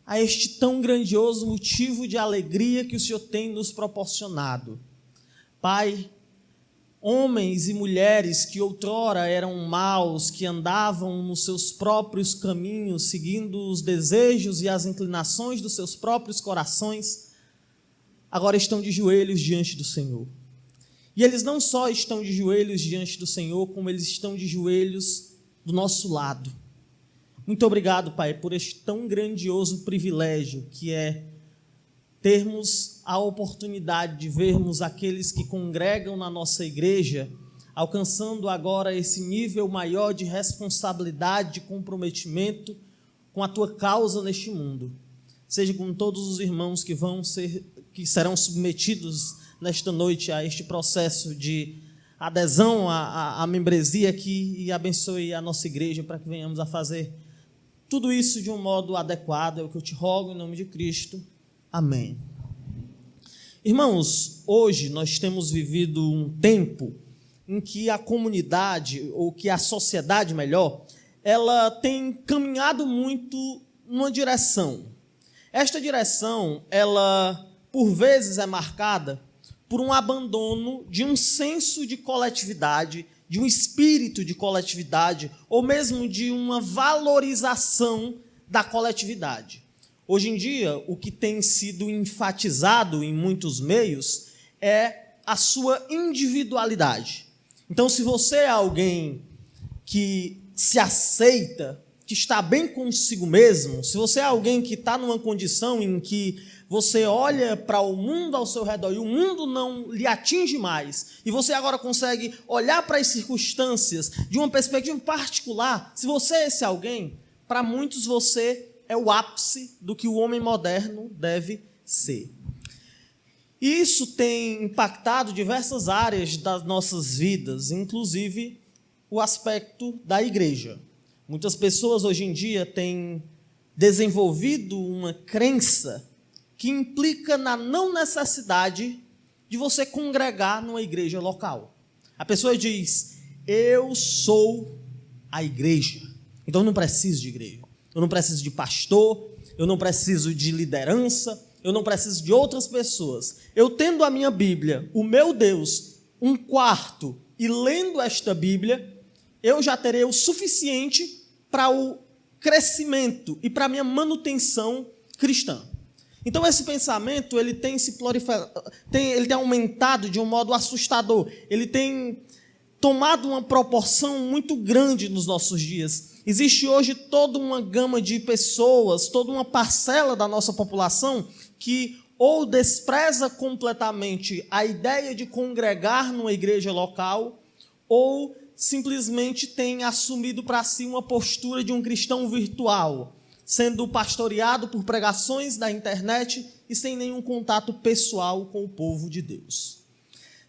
a este tão grandioso motivo de alegria que o Senhor tem nos proporcionado. Pai, homens e mulheres que outrora eram maus, que andavam nos seus próprios caminhos, seguindo os desejos e as inclinações dos seus próprios corações, agora estão de joelhos diante do Senhor. E eles não só estão de joelhos diante do Senhor, como eles estão de joelhos do nosso lado. Muito obrigado, Pai, por este tão grandioso privilégio que é termos a oportunidade de vermos aqueles que congregam na nossa igreja, alcançando agora esse nível maior de responsabilidade, de comprometimento com a Tua causa neste mundo. Seja com todos os irmãos que serão submetidos nesta noite a este processo de adesão à membresia aqui, e abençoe a nossa igreja para que venhamos a fazer tudo isso de um modo adequado. É o que eu te rogo em nome de Cristo. Amém. Irmãos, hoje nós temos vivido um tempo em que a comunidade, ou que a sociedade melhor, ela tem caminhado muito numa direção. Esta direção, ela por vezes é marcada por um abandono de um senso de coletividade, de um espírito de coletividade, ou mesmo de uma valorização da coletividade. Hoje em dia, o que tem sido enfatizado em muitos meios é a sua individualidade. Então, se você é alguém que se aceita, que está bem consigo mesmo, se você é alguém que está numa condição em que você olha para o mundo ao seu redor e o mundo não lhe atinge mais, e você agora consegue olhar para as circunstâncias de uma perspectiva particular, se você é esse alguém, para muitos você é o ápice do que o homem moderno deve ser. E isso tem impactado diversas áreas das nossas vidas, inclusive o aspecto da igreja. Muitas pessoas hoje em dia têm desenvolvido uma crença que implica na não necessidade de você congregar numa igreja local. A pessoa diz: eu sou a igreja, então eu não preciso de igreja. Eu não preciso de pastor, eu não preciso de liderança, eu não preciso de outras pessoas. Eu tendo a minha Bíblia, o meu Deus, um quarto, e lendo esta Bíblia, eu já terei o suficiente para o crescimento e para a minha manutenção cristã. Então esse pensamento ele tem aumentado de um modo assustador, ele tem tomado uma proporção muito grande nos nossos dias. Existe hoje toda uma gama de pessoas, toda uma parcela da nossa população que ou despreza completamente a ideia de congregar numa igreja local, ou simplesmente tem assumido para si uma postura de um cristão virtual, sendo pastoreado por pregações da internet e sem nenhum contato pessoal com o povo de Deus.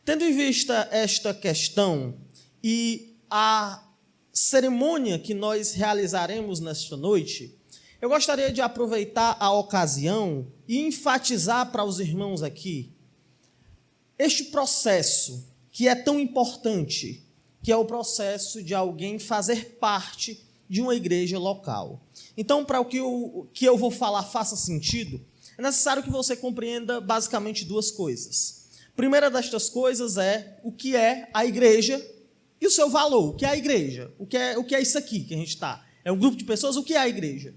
Tendo em vista esta questão e a cerimônia que nós realizaremos nesta noite, eu gostaria de aproveitar a ocasião e enfatizar para os irmãos aqui este processo que é tão importante, que é o processo de alguém fazer parte de uma igreja local. Então, para que eu vou falar faça sentido, é necessário que você compreenda basicamente duas coisas. A primeira destas coisas é o que é a igreja e o seu valor. O que é a igreja? O que é isso aqui que a gente está? É um grupo de pessoas? O que é a igreja?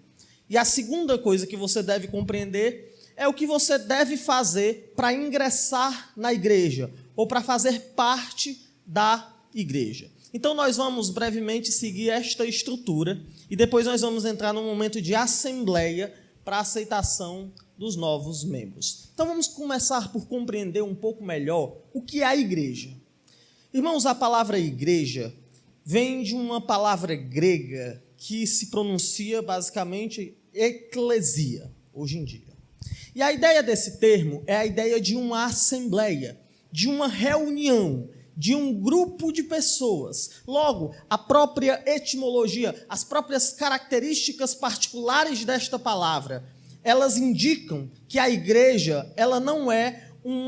E a segunda coisa que você deve compreender é o que você deve fazer para ingressar na igreja ou para fazer parte da igreja. Então nós vamos brevemente seguir esta estrutura e depois nós vamos entrar num momento de assembleia para a aceitação dos novos membros. Então vamos começar por compreender um pouco melhor o que é a igreja. Irmãos, a palavra igreja vem de uma palavra grega que se pronuncia basicamente eclesia, hoje em dia. E a ideia desse termo é a ideia de uma assembleia, de uma reunião, de um grupo de pessoas. Logo, a própria etimologia, as próprias características particulares desta palavra, elas indicam que a igreja, ela não é um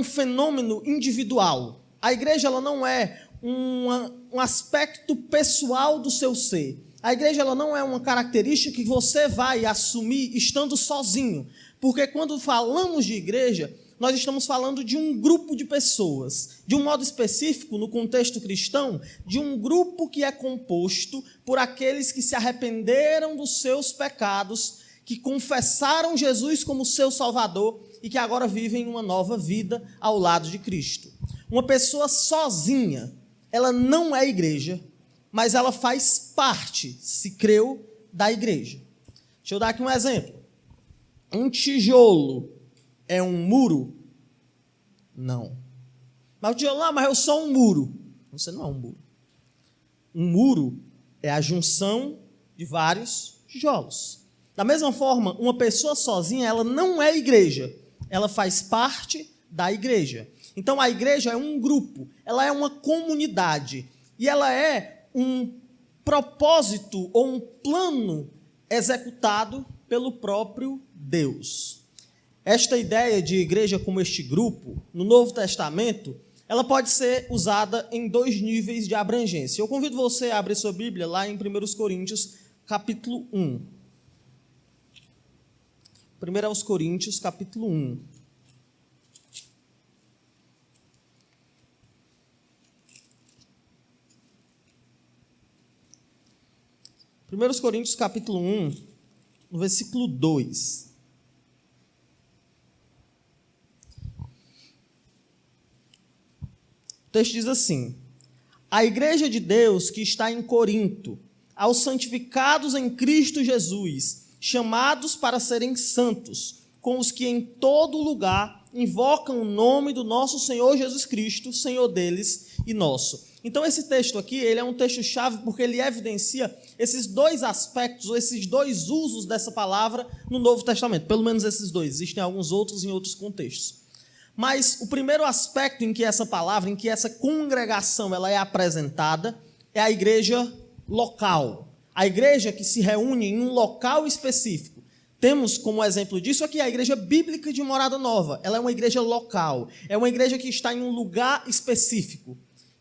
fenômeno individual. A igreja, ela não é um aspecto pessoal do seu ser. A igreja ela não é uma característica que você vai assumir estando sozinho. Porque quando falamos de igreja, nós estamos falando de um grupo de pessoas. De um modo específico, no contexto cristão, de um grupo que é composto por aqueles que se arrependeram dos seus pecados, que confessaram Jesus como seu Salvador e que agora vivem uma nova vida ao lado de Cristo. Uma pessoa sozinha, ela não é igreja, mas ela faz parte, se creu, da igreja. Deixa eu dar aqui um exemplo. Um tijolo é um muro? Não. Mas o tijolo, mas eu sou um muro. Você não é um muro. Um muro é a junção de vários tijolos. Da mesma forma, uma pessoa sozinha, ela não é igreja. Ela faz parte da igreja. Então, a igreja é um grupo, ela é uma comunidade. E ela é um propósito ou um plano executado pelo próprio Deus. Esta ideia de igreja como este grupo, no Novo Testamento, ela pode ser usada em 2 níveis de abrangência. Eu convido você a abrir sua Bíblia lá em 1 Coríntios, capítulo 1. 1 Coríntios, capítulo 1. Primeiros Coríntios, capítulo 1, no versículo 2. O texto diz assim: a igreja de Deus que está em Corinto, aos santificados em Cristo Jesus, chamados para serem santos, com os que em todo lugar invocam o nome do nosso Senhor Jesus Cristo, Senhor deles e nosso. Então esse texto aqui, ele é um texto-chave porque ele evidencia esses 2 aspectos, ou esses 2 usos dessa palavra no Novo Testamento. Pelo menos esses 2, existem alguns outros em outros contextos. Mas o primeiro aspecto em que essa palavra, em que essa congregação ela é apresentada, é a igreja local. A igreja que se reúne em um local específico. Temos como exemplo disso aqui a igreja bíblica de Morada Nova. Ela é uma igreja local. É uma igreja que está em um lugar específico.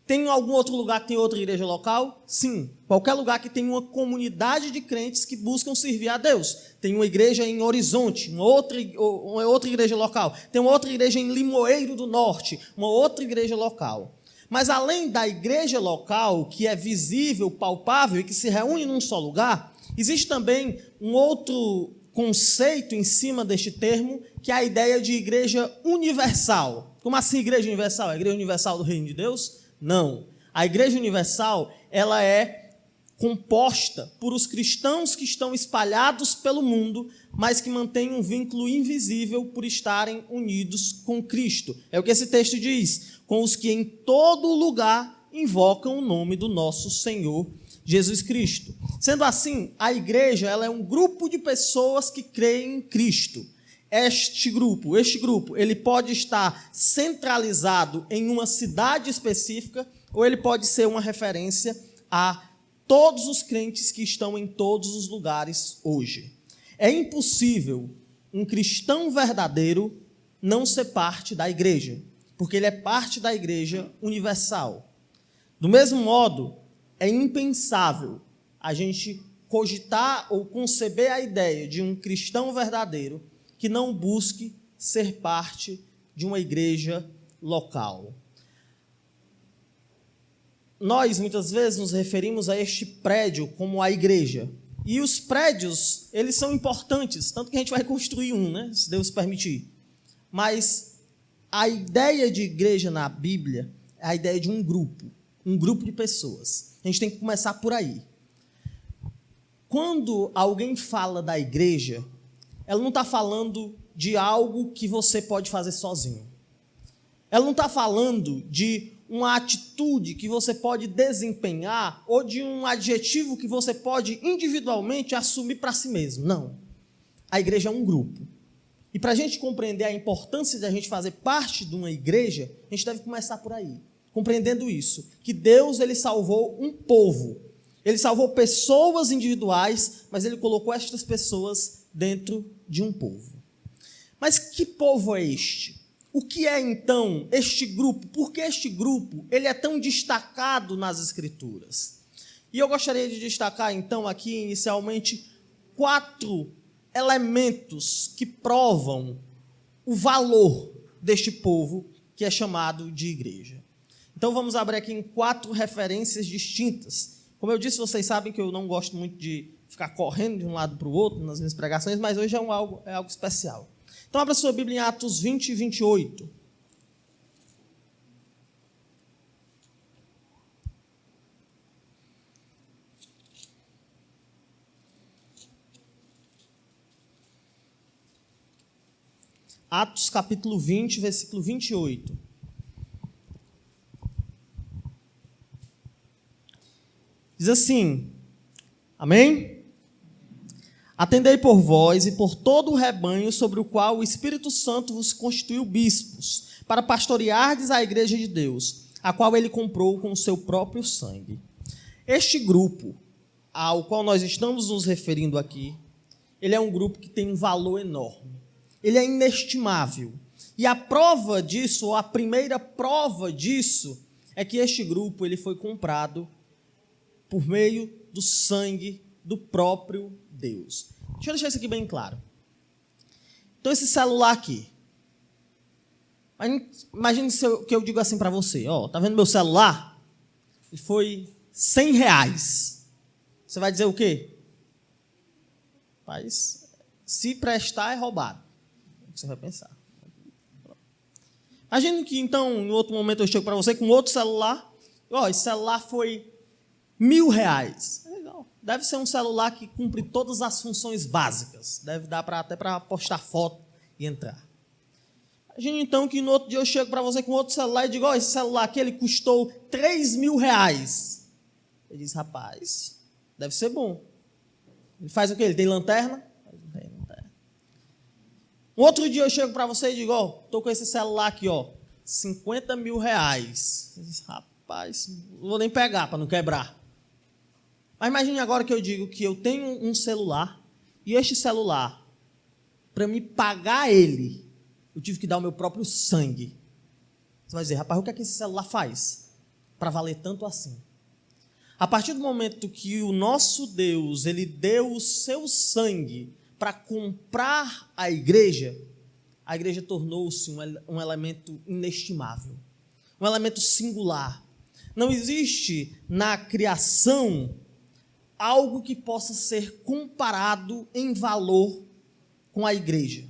Tem algum outro lugar que tem outra igreja local? Sim. Qualquer lugar que tem uma comunidade de crentes que buscam servir a Deus. Tem uma igreja em Horizonte, uma outra igreja local. Tem uma outra igreja em Limoeiro do Norte, uma outra igreja local. Mas além da igreja local, que é visível, palpável e que se reúne num só lugar, existe também um outro conceito em cima deste termo, que é a ideia de igreja universal. Como assim igreja universal? A igreja universal do Reino de Deus? Não. A igreja universal, ela é composta por os cristãos que estão espalhados pelo mundo, mas que mantêm um vínculo invisível por estarem unidos com Cristo. É o que esse texto diz, com os que em todo lugar invocam o nome do nosso Senhor Jesus Cristo. Sendo assim, a igreja ela é um grupo de pessoas que creem em Cristo. Este grupo, ele pode estar centralizado em uma cidade específica, ou ele pode ser uma referência a todos os crentes que estão em todos os lugares hoje. É impossível um cristão verdadeiro não ser parte da igreja, porque ele é parte da igreja universal. Do mesmo modo, é impensável a gente cogitar ou conceber a ideia de um cristão verdadeiro que não busque ser parte de uma igreja local. Nós, muitas vezes, nos referimos a este prédio como a igreja. E os prédios, eles são importantes, tanto que a gente vai construir um, né, se Deus permitir. Mas a ideia de igreja na Bíblia é a ideia de um grupo de pessoas. A gente tem que começar por aí. Quando alguém fala da igreja, ela não está falando de algo que você pode fazer sozinho. Ela não está falando de uma atitude que você pode desempenhar ou de um adjetivo que você pode individualmente assumir para si mesmo. Não. A igreja é um grupo. E para a gente compreender a importância de a gente fazer parte de uma igreja, a gente deve começar por aí, compreendendo isso, que Deus ele salvou um povo. Ele salvou pessoas individuais, mas ele colocou estas pessoas dentro de um povo. Mas que povo é este? O que é então este grupo? Por que este grupo ele é tão destacado nas Escrituras? E eu gostaria de destacar, então, aqui inicialmente, 4 elementos que provam o valor deste povo que é chamado de igreja. Então vamos abrir aqui em 4 referências distintas. Como eu disse, vocês sabem que eu não gosto muito de ficar correndo de um lado para o outro nas minhas pregações, mas hoje é algo especial. Então abra sua Bíblia em Atos 20 e 28. Atos capítulo 20, versículo 28. Diz assim, amém? Atendei por vós e por todo o rebanho sobre o qual o Espírito Santo vos constituiu bispos, para pastoreardes a igreja de Deus, a qual ele comprou com o seu próprio sangue. Este grupo, ao qual nós estamos nos referindo aqui, ele é um grupo que tem um valor enorme. Ele é inestimável. E a prova disso, ou a primeira prova disso, é que este grupo ele foi comprado por meio do sangue do próprio Deus. Deixa eu deixar isso aqui bem claro. Então, esse celular aqui. Imagine que eu digo assim para você. Ó, tá vendo meu celular? Ele foi R$100. Você vai dizer o quê? Mas, se prestar, é roubado. É o que você vai pensar. Imagine que, então, em outro momento eu chego para você com outro celular. Ó, esse celular foi R$1.000. Legal. Deve ser um celular que cumpre todas as funções básicas. Deve dar até para postar foto e entrar. Imagine então que no outro dia eu chego para você com outro celular e digo, esse celular aqui ele custou R$3.000. Ele diz, rapaz, deve ser bom. Ele faz o quê? Ele tem lanterna? Não tem lanterna. Um outro dia eu chego para você e digo, estou com esse celular aqui, R$50.000. Ele diz, rapaz, não vou nem pegar para não quebrar. Mas imagine agora que eu digo que eu tenho um celular e este celular, para me pagar ele, eu tive que dar o meu próprio sangue. Você vai dizer, rapaz, o que é que esse celular faz para valer tanto assim? A partir do momento que o nosso Deus, ele deu o seu sangue para comprar a igreja tornou-se um elemento inestimável, um elemento singular. Não existe na criação algo que possa ser comparado em valor com a igreja.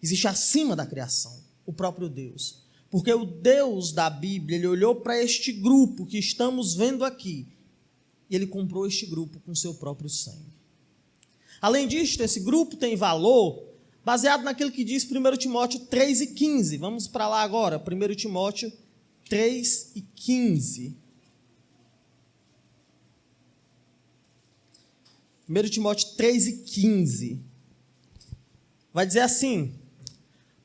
Existe acima da criação, o próprio Deus. Porque o Deus da Bíblia, ele olhou para este grupo que estamos vendo aqui, e ele comprou este grupo com seu próprio sangue. Além disso, esse grupo tem valor baseado naquilo que diz 1 Timóteo 3:15. Vamos para lá agora, 1 Timóteo 3:15. 1 Timóteo 3:15. Vai dizer assim,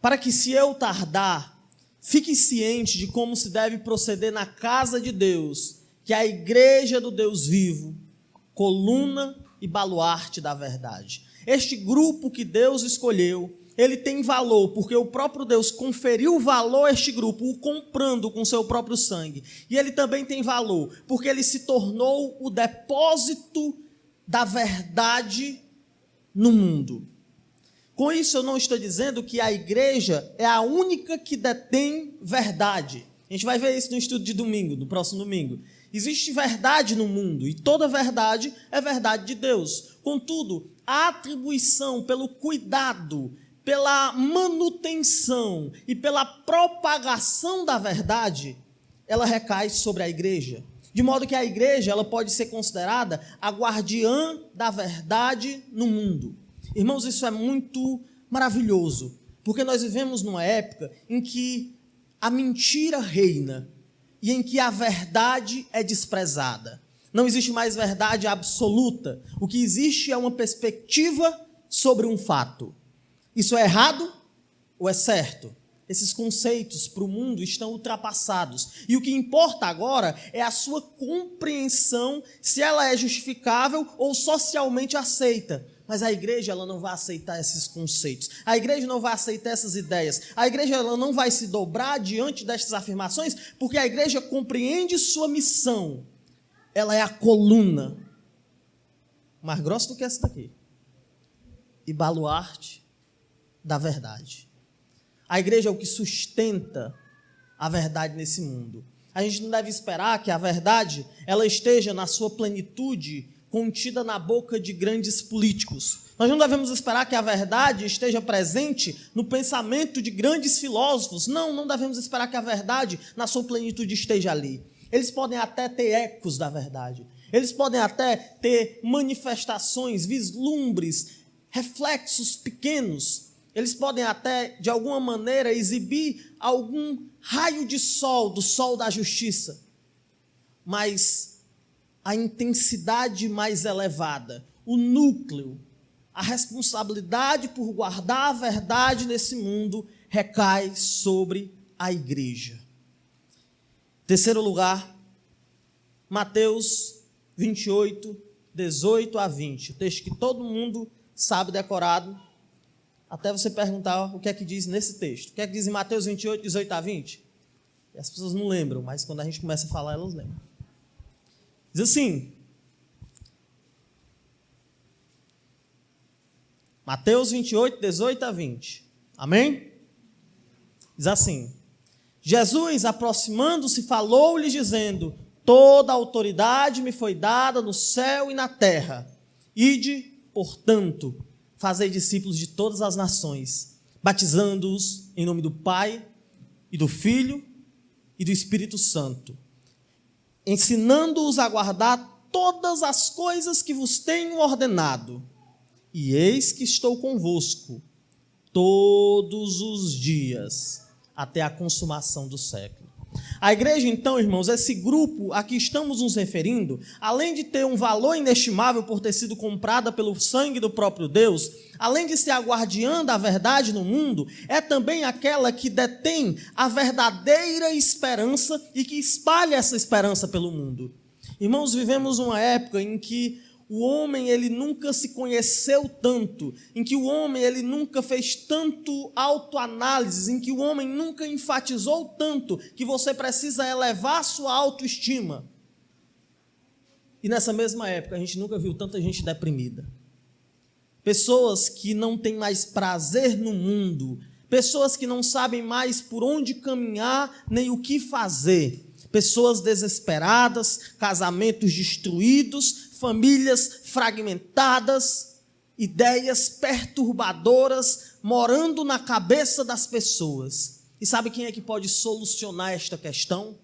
para que se eu tardar, fique ciente de como se deve proceder na casa de Deus, que é a igreja do Deus vivo, coluna e baluarte da verdade. Este grupo que Deus escolheu, ele tem valor, porque o próprio Deus conferiu valor a este grupo, o comprando com seu próprio sangue. E ele também tem valor, porque ele se tornou o depósito da verdade no mundo. Com isso, eu não estou dizendo que a igreja é a única que detém verdade. A gente vai ver isso no estudo de domingo, no próximo domingo. Existe verdade no mundo e toda verdade é verdade de Deus. Contudo, a atribuição pelo cuidado, pela manutenção e pela propagação da verdade, ela recai sobre a igreja. De modo que a igreja ela pode ser considerada a guardiã da verdade no mundo. Irmãos, isso é muito maravilhoso, porque nós vivemos numa época em que a mentira reina e em que a verdade é desprezada. Não existe mais verdade absoluta. O que existe é uma perspectiva sobre um fato. Isso é errado ou é certo? Esses conceitos para o mundo estão ultrapassados. E o que importa agora é a sua compreensão, se ela é justificável ou socialmente aceita. Mas a igreja ela não vai aceitar esses conceitos. A igreja não vai aceitar essas ideias. A igreja ela não vai se dobrar diante destas afirmações, porque a igreja compreende sua missão ela é a coluna, mais grossa do que essa daqui, e baluarte da verdade. A igreja é o que sustenta a verdade nesse mundo. A gente não deve esperar que a verdade ela esteja na sua plenitude contida na boca de grandes políticos. Nós não devemos esperar que a verdade esteja presente no pensamento de grandes filósofos. Não devemos esperar que a verdade na sua plenitude esteja ali. Eles podem até ter ecos da verdade. Eles podem até ter manifestações, vislumbres, reflexos pequenos. Eles podem até, de alguma maneira, exibir algum raio de sol, do sol da justiça. Mas a intensidade mais elevada, o núcleo, a responsabilidade por guardar a verdade nesse mundo recai sobre a igreja. Terceiro lugar, Mateus 28, 18 a 20. O texto que todo mundo sabe decorado, até você perguntar o que é que diz nesse texto. O que é que diz em Mateus 28, 18 a 20? E as pessoas não lembram, mas quando a gente começa a falar, elas lembram. Diz assim, Mateus 28, 18 a 20. Amém? Diz assim, Jesus, aproximando-se, falou-lhes dizendo, toda a autoridade me foi dada no céu e na terra. Ide, portanto, fazei discípulos de todas as nações, batizando-os em nome do Pai, e do Filho, e do Espírito Santo, ensinando-os a guardar todas as coisas que vos tenho ordenado. E eis que estou convosco todos os dias, até a consumação do século. A igreja, então, irmãos, esse grupo a que estamos nos referindo, além de ter um valor inestimável por ter sido comprada pelo sangue do próprio Deus, além de ser a guardiã da verdade no mundo, é também aquela que detém a verdadeira esperança e que espalha essa esperança pelo mundo. Irmãos, vivemos uma época em que o homem ele nunca se conheceu tanto, em que o homem ele nunca fez tanto autoanálise, em que o homem nunca enfatizou tanto que você precisa elevar sua autoestima. E nessa mesma época a gente nunca viu tanta gente deprimida. Pessoas que não têm mais prazer no mundo, pessoas que não sabem mais por onde caminhar nem o que fazer. Pessoas desesperadas, casamentos destruídos, famílias fragmentadas, ideias perturbadoras morando na cabeça das pessoas. E sabe quem é que pode solucionar esta questão?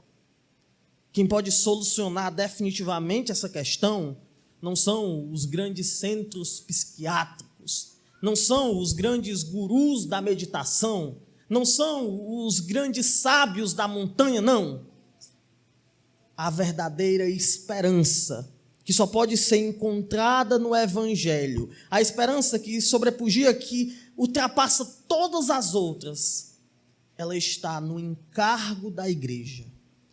Quem pode solucionar definitivamente essa questão não são os grandes centros psiquiátricos, não são os grandes gurus da meditação, não são os grandes sábios da montanha, não. A verdadeira esperança, que só pode ser encontrada no Evangelho, a esperança que sobrepugia, que ultrapassa todas as outras, ela está no encargo da igreja.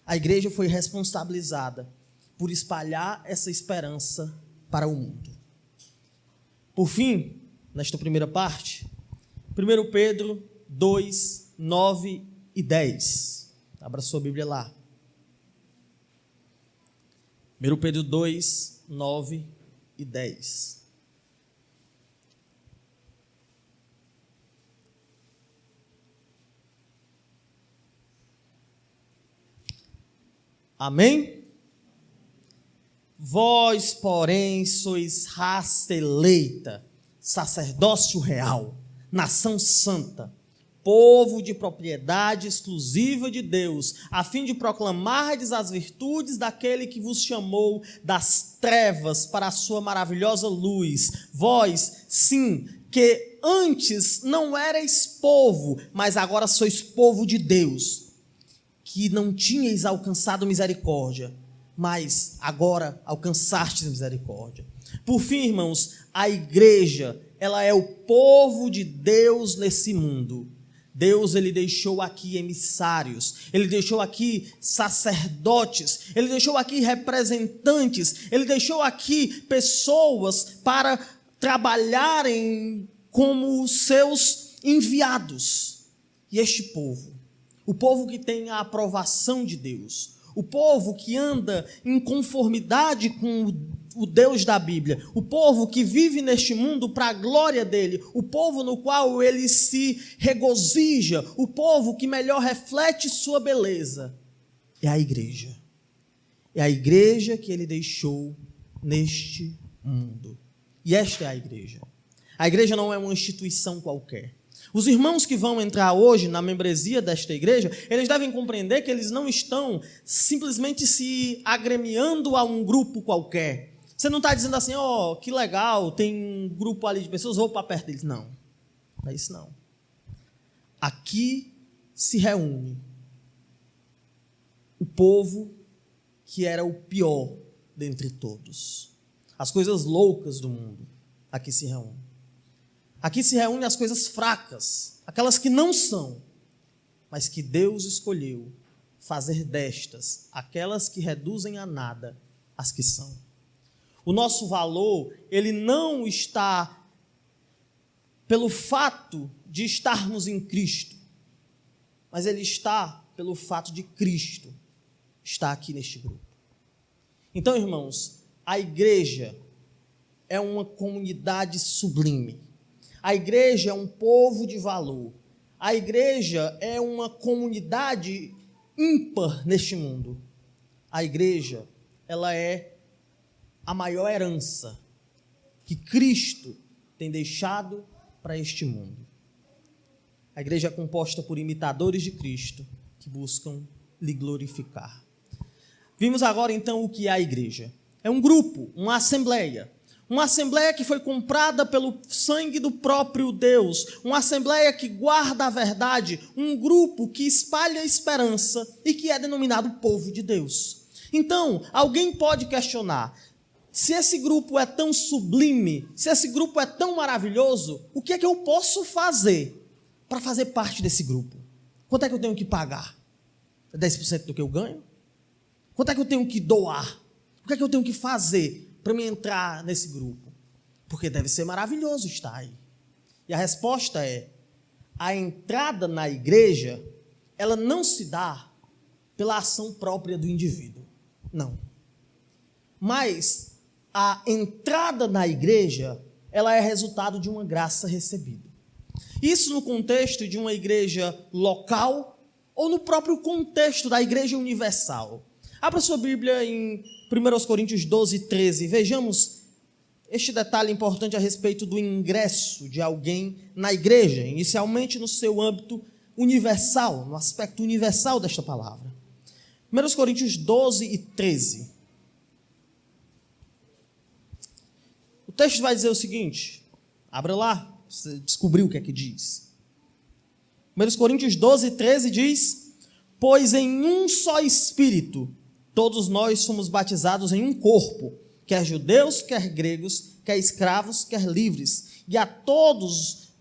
A igreja foi responsabilizada por espalhar essa esperança para o mundo. Por fim, nesta primeira parte, 1 Pedro 2, 9 e 10. Abra sua Bíblia lá. 1 Pedro 2, 9 e 10. Amém? Vós, porém, sois raça eleita, sacerdócio real, nação santa, povo de propriedade exclusiva de Deus, a fim de proclamardes as virtudes daquele que vos chamou das trevas para a sua maravilhosa luz. Vós, sim, que antes não erais povo, mas agora sois povo de Deus, que não tinhais alcançado misericórdia, mas agora alcançastes misericórdia. Por fim, irmãos, a igreja, ela é o povo de Deus nesse mundo. Deus, ele deixou aqui emissários, ele deixou aqui sacerdotes, ele deixou aqui representantes, ele deixou aqui pessoas para trabalharem como seus enviados. E este povo, o povo que tem a aprovação de Deus, o povo que anda em conformidade com o Deus da Bíblia, o povo que vive neste mundo para a glória dele, o povo no qual ele se regozija, o povo que melhor reflete sua beleza, é a igreja. É a igreja que ele deixou neste mundo. E esta é a igreja. A igreja não é uma instituição qualquer. Os irmãos que vão entrar hoje na membresia desta igreja, eles devem compreender que eles não estão simplesmente se agremiando a um grupo qualquer. Você não está dizendo assim, que legal, tem um grupo ali de pessoas, vou para perto deles. Não, não é isso não. Aqui se reúne o povo que era o pior dentre todos. As coisas loucas do mundo, aqui se reúnem. Aqui se reúnem as coisas fracas, aquelas que não são, mas que Deus escolheu fazer destas, aquelas que reduzem a nada, as que são. O nosso valor, ele não está pelo fato de estarmos em Cristo, mas ele está pelo fato de Cristo estar aqui neste grupo. Então, irmãos, a igreja é uma comunidade sublime. A igreja é um povo de valor. A igreja é uma comunidade ímpar neste mundo. A igreja, ela é a maior herança que Cristo tem deixado para este mundo. A igreja é composta por imitadores de Cristo que buscam lhe glorificar. Vimos agora então o que é a igreja. É um grupo, uma assembleia que foi comprada pelo sangue do próprio Deus, uma assembleia que guarda a verdade, um grupo que espalha a esperança e que é denominado povo de Deus. Então, alguém pode questionar, se esse grupo é tão sublime, se esse grupo é tão maravilhoso, o que é que eu posso fazer para fazer parte desse grupo? Quanto é que eu tenho que pagar? 10% do que eu ganho? Quanto é que eu tenho que doar? O que é que eu tenho que fazer para me entrar nesse grupo? Porque deve ser maravilhoso estar aí. E a resposta é, a entrada na igreja, ela não se dá pela ação própria do indivíduo. Não. Mas a entrada na igreja, ela é resultado de uma graça recebida. Isso no contexto de uma igreja local ou no próprio contexto da igreja universal. Abra sua Bíblia em 1 Coríntios 12, 13. Vejamos este detalhe importante a respeito do ingresso de alguém na igreja, inicialmente no seu âmbito universal, no aspecto universal desta palavra. 1 Coríntios 12 e 13. O texto vai dizer o seguinte, abra lá, você descobriu o que é que diz. 1 Coríntios 12, 13 diz, pois em um só Espírito todos nós somos batizados em um corpo, quer judeus, quer gregos, quer escravos, quer livres, e a todos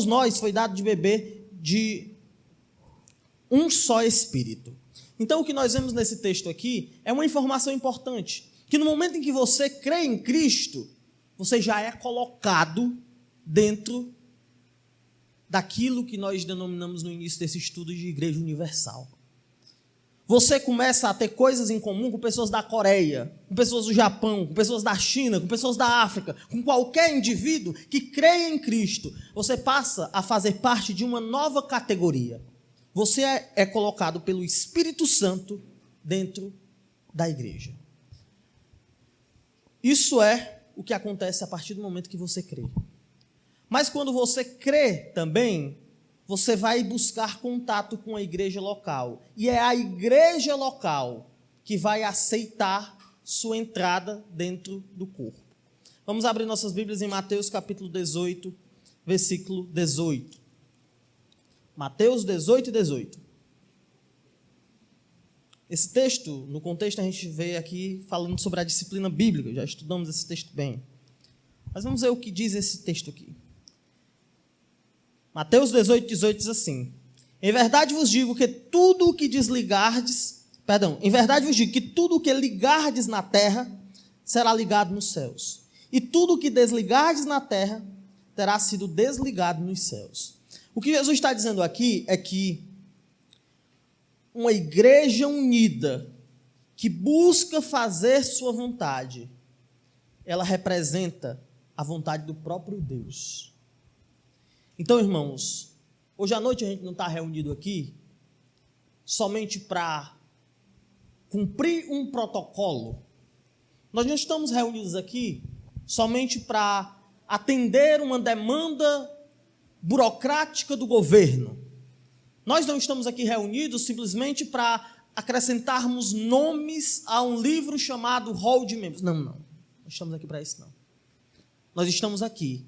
nós foi dado de beber de um só Espírito. Então o que nós vemos nesse texto aqui é uma informação importante, que no momento em que você crê em Cristo, você já é colocado dentro daquilo que nós denominamos no início desse estudo de igreja universal. Você começa a ter coisas em comum com pessoas da Coreia, com pessoas do Japão, com pessoas da China, com pessoas da África, com qualquer indivíduo que creia em Cristo. Você passa a fazer parte de uma nova categoria. Você é colocado pelo Espírito Santo dentro da igreja. Isso é o que acontece a partir do momento que você crê. Mas quando você crê também, você vai buscar contato com a igreja local. E é a igreja local que vai aceitar sua entrada dentro do corpo. Vamos abrir nossas Bíblias em Mateus capítulo 18, versículo 18. Mateus 18 e 18. Esse texto, no contexto a gente vê aqui falando sobre a disciplina bíblica, já estudamos esse texto bem. Mas vamos ver o que diz esse texto aqui. Mateus 18, 18 diz assim, em verdade vos digo que tudo o que ligardes na terra será ligado nos céus, e tudo o que desligardes na terra terá sido desligado nos céus. O que Jesus está dizendo aqui é que uma igreja unida, que busca fazer sua vontade, ela representa a vontade do próprio Deus. Então, irmãos, hoje à noite a gente não está reunido aqui somente para cumprir um protocolo. Nós não estamos reunidos aqui somente para atender uma demanda burocrática do governo. Nós não estamos aqui reunidos simplesmente para acrescentarmos nomes a um livro chamado Rol de Membros. Não. Não estamos aqui para isso, não. Nós estamos aqui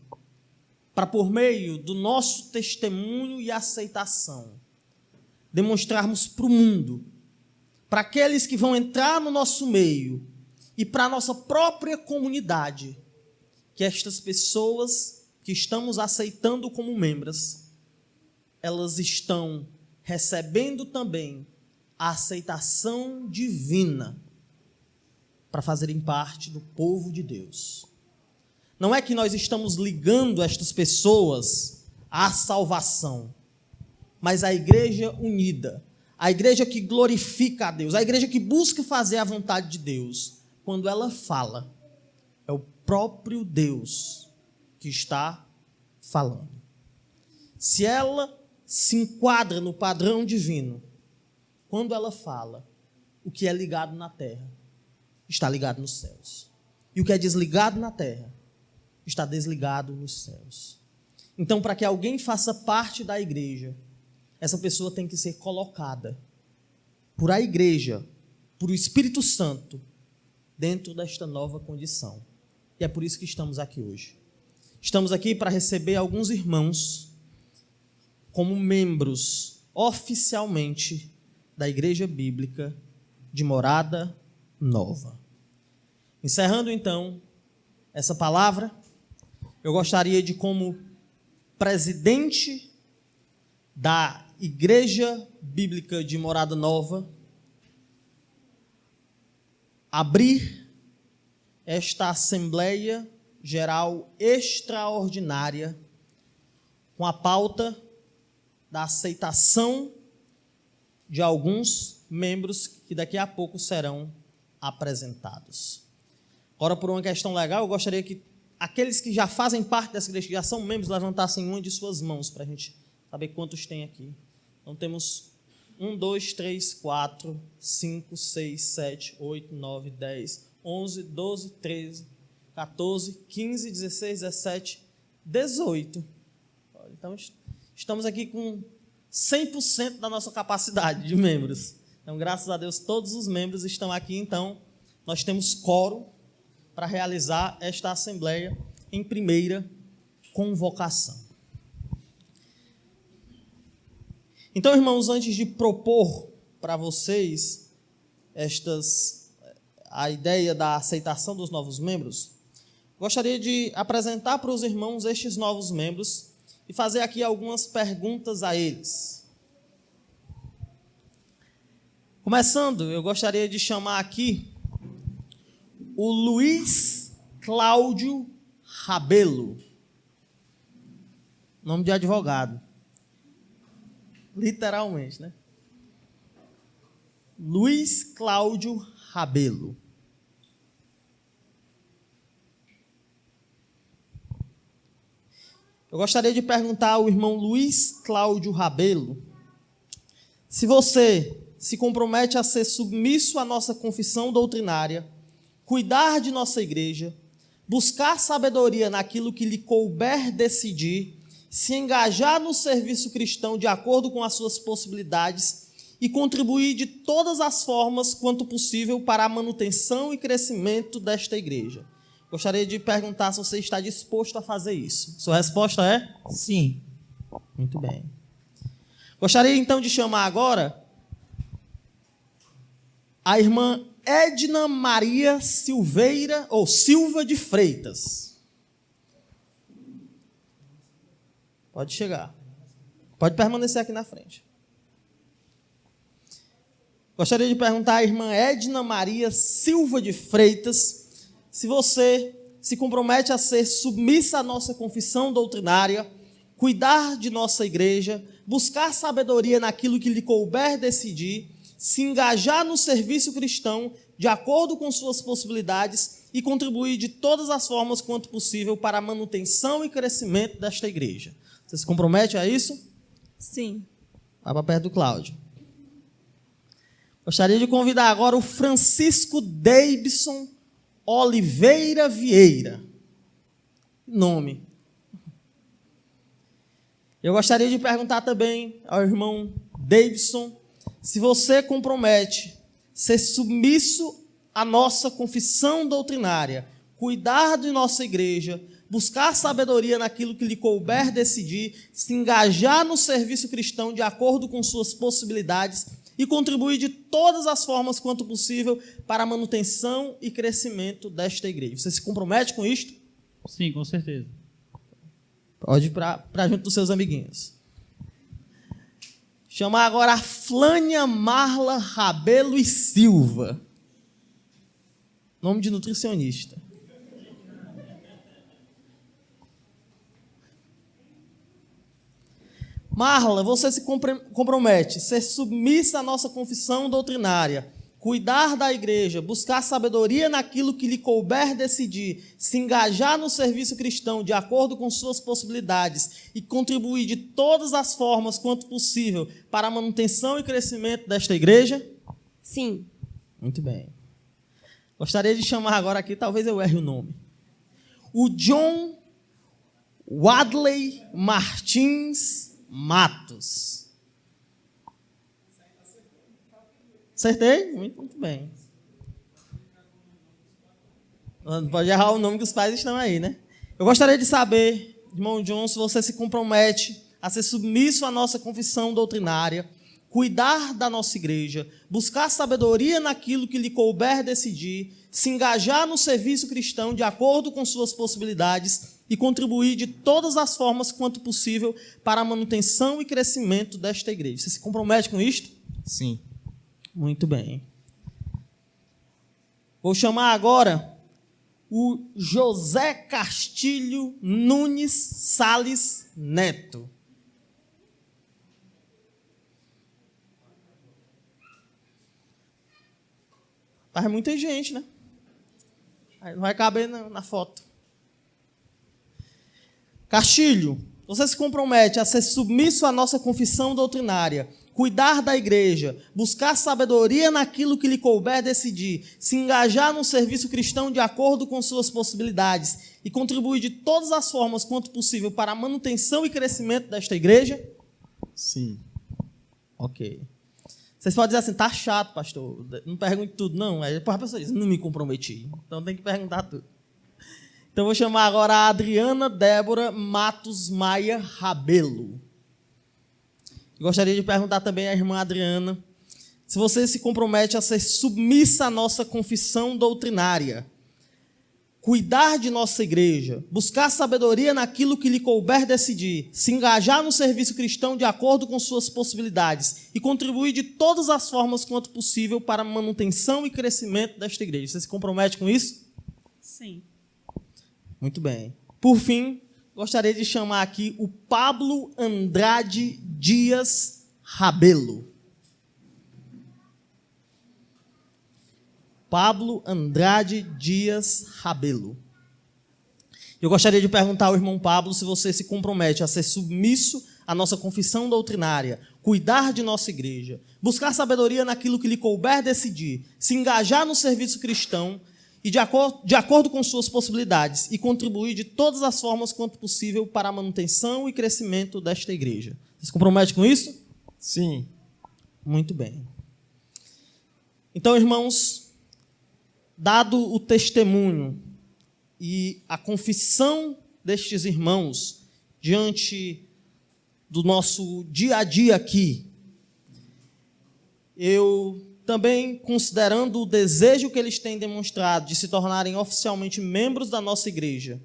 para, por meio do nosso testemunho e aceitação, demonstrarmos para o mundo, para aqueles que vão entrar no nosso meio e para a nossa própria comunidade, que estas pessoas que estamos aceitando como membros, elas estão recebendo também a aceitação divina para fazerem parte do povo de Deus. Não é que nós estamos ligando estas pessoas à salvação, mas à igreja unida, a igreja que glorifica a Deus, a igreja que busca fazer a vontade de Deus. Quando ela fala, é o próprio Deus que está falando. Se ela se enquadra no padrão divino, quando ela fala, o que é ligado na terra está ligado nos céus, e o que é desligado na terra está desligado nos céus. Então, para que alguém faça parte da igreja, essa pessoa tem que ser colocada por a igreja, por o Espírito Santo, dentro desta nova condição. E é por isso que estamos aqui hoje. Estamos aqui para receber alguns irmãos como membros oficialmente da Igreja Bíblica de Morada Nova. Encerrando então essa palavra, eu gostaria de, como presidente da Igreja Bíblica de Morada Nova, abrir esta Assembleia Geral Extraordinária com a pauta da aceitação de alguns membros que daqui a pouco serão apresentados. Agora, por uma questão legal, eu gostaria que aqueles que já fazem parte dessa igreja, que já são membros, levantassem uma de suas mãos para a gente saber quantos tem aqui. Então temos 1, 2, 3, 4, 5, 6, 7, 8, 9, 10, 11, 12, 13, 14, 15, 16, 17, 18. Então estamos aqui com 100% da nossa capacidade de membros. Então, graças a Deus, todos os membros estão aqui. Então, nós temos quórum para realizar esta assembleia em primeira convocação. Então, irmãos, antes de propor para vocês a ideia da aceitação dos novos membros, gostaria de apresentar para os irmãos estes novos membros e fazer aqui algumas perguntas a eles. Começando, eu gostaria de chamar aqui o Luiz Cláudio Rabelo, nome de advogado, literalmente, né? Luiz Cláudio Rabelo. Eu gostaria de perguntar ao irmão Luiz Cláudio Rabelo se você se compromete a ser submisso à nossa confissão doutrinária, cuidar de nossa igreja, buscar sabedoria naquilo que lhe couber decidir, se engajar no serviço cristão de acordo com as suas possibilidades e contribuir de todas as formas quanto possível para a manutenção e crescimento desta igreja. Gostaria de perguntar se você está disposto a fazer isso. Sua resposta é? Sim. Muito bem. Gostaria então de chamar agora a irmã Edna Maria Silveira, ou Silva de Freitas. Pode chegar. Pode permanecer aqui na frente. Gostaria de perguntar à irmã Edna Maria Silva de Freitas se você se compromete a ser submissa à nossa confissão doutrinária, cuidar de nossa igreja, buscar sabedoria naquilo que lhe couber decidir se engajar no serviço cristão de acordo com suas possibilidades e contribuir de todas as formas quanto possível para a manutenção e crescimento desta igreja. Você se compromete a isso? Sim. Vai para perto do Cláudio. Gostaria de convidar agora o Francisco Davidson Oliveira Vieira. Nome. Eu gostaria de perguntar também ao irmão Davidson se você compromete ser submisso à nossa confissão doutrinária, cuidar de nossa igreja, buscar sabedoria naquilo que lhe couber decidir, se engajar no serviço cristão de acordo com suas possibilidades e contribuir de todas as formas quanto possível para a manutenção e crescimento desta igreja. Você se compromete com isto? Sim, com certeza. Pode ir para junto dos seus amiguinhos. Chamar agora a Flânia Marla Rabelo e Silva. Nome de nutricionista. Marla, você se compromete a ser submissa à nossa confissão doutrinária, cuidar da igreja, buscar sabedoria naquilo que lhe couber decidir, se engajar no serviço cristão de acordo com suas possibilidades e contribuir de todas as formas quanto possível para a manutenção e crescimento desta igreja? Sim. Muito bem. Gostaria de chamar agora aqui, talvez eu erre o nome, o John Wadley Martins Matos. Acertei? Muito bem. Não pode errar o nome que os pais estão aí, né? Eu gostaria de saber, irmão John, se você se compromete a ser submisso à nossa confissão doutrinária, cuidar da nossa igreja, buscar sabedoria naquilo que lhe couber decidir, se engajar no serviço cristão de acordo com suas possibilidades e contribuir de todas as formas quanto possível para a manutenção e crescimento desta igreja. Você se compromete com isto? Sim. Muito bem. Vou chamar agora o José Castilho Nunes Sales Neto. Mas é muita gente, né? Aí não vai caber na foto. Castilho, você se compromete a ser submisso à nossa confissão doutrinária, cuidar da igreja, buscar sabedoria naquilo que lhe couber decidir, se engajar no serviço cristão de acordo com suas possibilidades e contribuir de todas as formas quanto possível para a manutenção e crescimento desta igreja? Sim. Ok. Vocês podem dizer assim, tá chato, pastor, não pergunte tudo, não. Aí depois a pessoa diz, não me comprometi, então tem que perguntar tudo. Então eu vou chamar agora a Adriana Débora Matos Maia Rabelo. Gostaria de perguntar também à irmã Adriana se você se compromete a ser submissa à nossa confissão doutrinária, cuidar de nossa igreja, buscar sabedoria naquilo que lhe couber decidir, se engajar no serviço cristão de acordo com suas possibilidades e contribuir de todas as formas quanto possível para a manutenção e crescimento desta igreja. Você se compromete com isso? Sim. Muito bem. Por fim, gostaria de chamar aqui o Pablo Andrade Dias Rabelo. Pablo Andrade Dias Rabelo. Eu gostaria de perguntar ao irmão Pablo se você se compromete a ser submisso à nossa confissão doutrinária, cuidar de nossa igreja, buscar sabedoria naquilo que lhe couber decidir, se engajar no serviço cristão e de acordo com suas possibilidades e contribuir de todas as formas quanto possível para a manutenção e crescimento desta igreja. Você se compromete com isso? Sim. Muito bem. Então, irmãos, dado o testemunho e a confissão destes irmãos diante do nosso dia a dia aqui, eu também, considerando o desejo que eles têm demonstrado de se tornarem oficialmente membros da nossa igreja,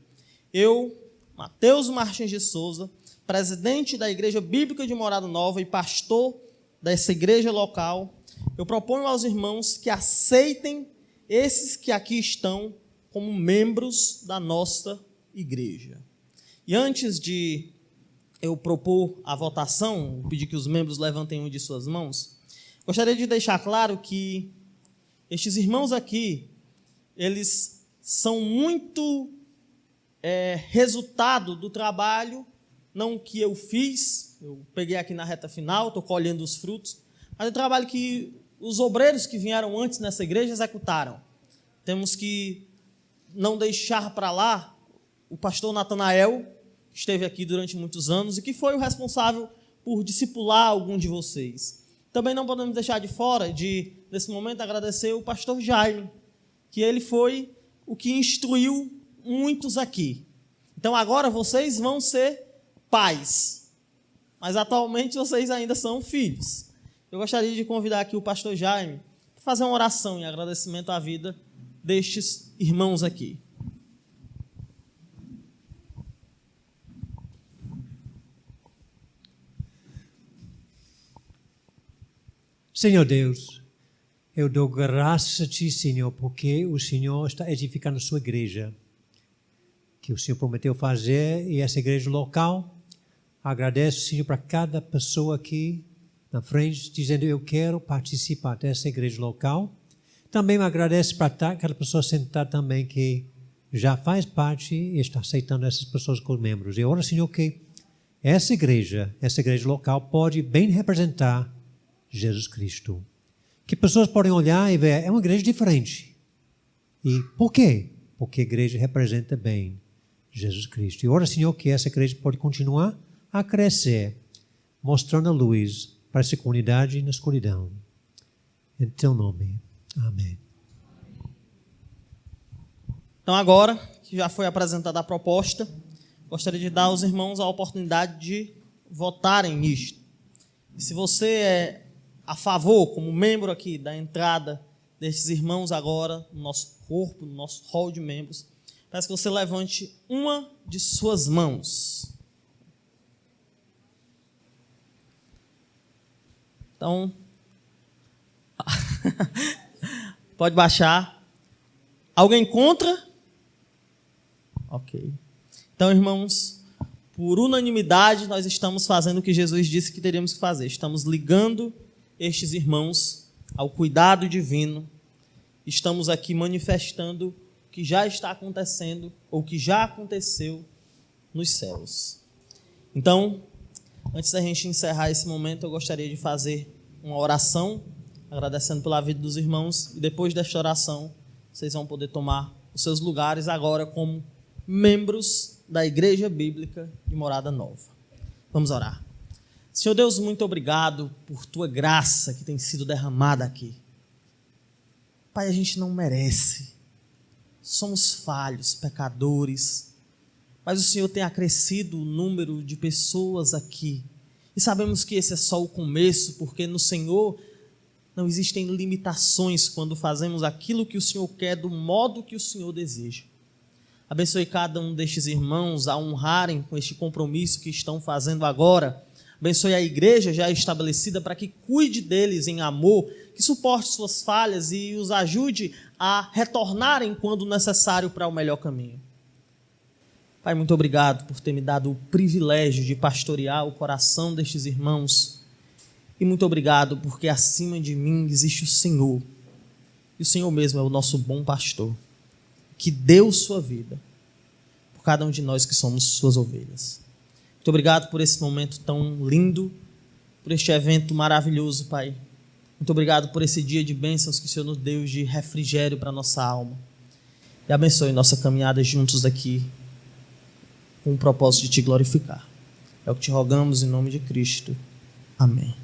eu, Mateus Martins de Souza, presidente da Igreja Bíblica de Morada Nova e pastor dessa igreja local, eu proponho aos irmãos que aceitem esses que aqui estão como membros da nossa igreja. E antes de eu propor a votação, pedir que os membros levantem uma de suas mãos, Gostaria de deixar claro que estes irmãos aqui, eles são muito resultado do trabalho, não que eu fiz, eu peguei aqui na reta final, estou colhendo os frutos, mas o trabalho que os obreiros que vieram antes nessa igreja executaram. Temos que não deixar para lá o pastor Natanael, que esteve aqui durante muitos anos e que foi o responsável por discipular algum de vocês. Também não podemos deixar de fora, nesse momento, agradecer o pastor Jaime, que ele foi o que instruiu muitos aqui. Então, agora vocês vão ser pais, mas atualmente vocês ainda são filhos. Eu gostaria de convidar aqui o pastor Jaime para fazer uma oração em agradecimento à vida destes irmãos aqui. Senhor Deus, eu dou graças a Ti, Senhor, porque o Senhor está edificando a sua igreja, que o Senhor prometeu fazer, e essa igreja local. Agradeço, Senhor, para cada pessoa aqui na frente, dizendo eu quero participar dessa igreja local. Também me agradeço para cada pessoa sentada também que já faz parte e está aceitando essas pessoas como membros. E oro, Senhor, que essa igreja local pode bem representar Jesus Cristo. Que pessoas podem olhar e ver, é uma igreja diferente. E por quê? Porque a igreja representa bem Jesus Cristo. E ora, Senhor, que essa igreja pode continuar a crescer, mostrando a luz para essa comunidade na escuridão. Em Teu nome. Amém. Então agora, que já foi apresentada a proposta, gostaria de dar aos irmãos a oportunidade de votarem nisto. E se você é a favor, como membro aqui da entrada destes irmãos agora, no nosso corpo, no nosso hall de membros, peço que você levante uma de suas mãos. Então, pode baixar. Alguém contra? Ok. Então, irmãos, por unanimidade, nós estamos fazendo o que Jesus disse que teríamos que fazer. Estamos ligando estes irmãos ao cuidado divino. Estamos aqui manifestando o que já está acontecendo, ou que já aconteceu nos céus. Então, antes da gente encerrar esse momento, eu gostaria de fazer uma oração, agradecendo pela vida dos irmãos, e depois desta oração, vocês vão poder tomar os seus lugares agora como membros da Igreja Bíblica de Morada Nova. Vamos orar. Senhor Deus, muito obrigado por Tua graça que tem sido derramada aqui. Pai, a gente não merece. Somos falhos, pecadores, mas o Senhor tem acrescido o número de pessoas aqui. E sabemos que esse é só o começo, porque no Senhor não existem limitações quando fazemos aquilo que o Senhor quer, do modo que o Senhor deseja. Abençoe cada um destes irmãos a honrarem com este compromisso que estão fazendo agora. Abençoe a igreja já estabelecida para que cuide deles em amor, que suporte suas falhas e os ajude a retornarem quando necessário para o melhor caminho. Pai, muito obrigado por ter me dado o privilégio de pastorear o coração destes irmãos. E muito obrigado porque acima de mim existe o Senhor. E o Senhor mesmo é o nosso bom pastor, que deu sua vida por cada um de nós que somos suas ovelhas. Muito obrigado por esse momento tão lindo, por este evento maravilhoso, Pai. Muito obrigado por esse dia de bênçãos que o Senhor nos deu, de refrigério para a nossa alma. E abençoe nossa caminhada juntos aqui, com o propósito de Te glorificar. É o que Te rogamos em nome de Cristo. Amém.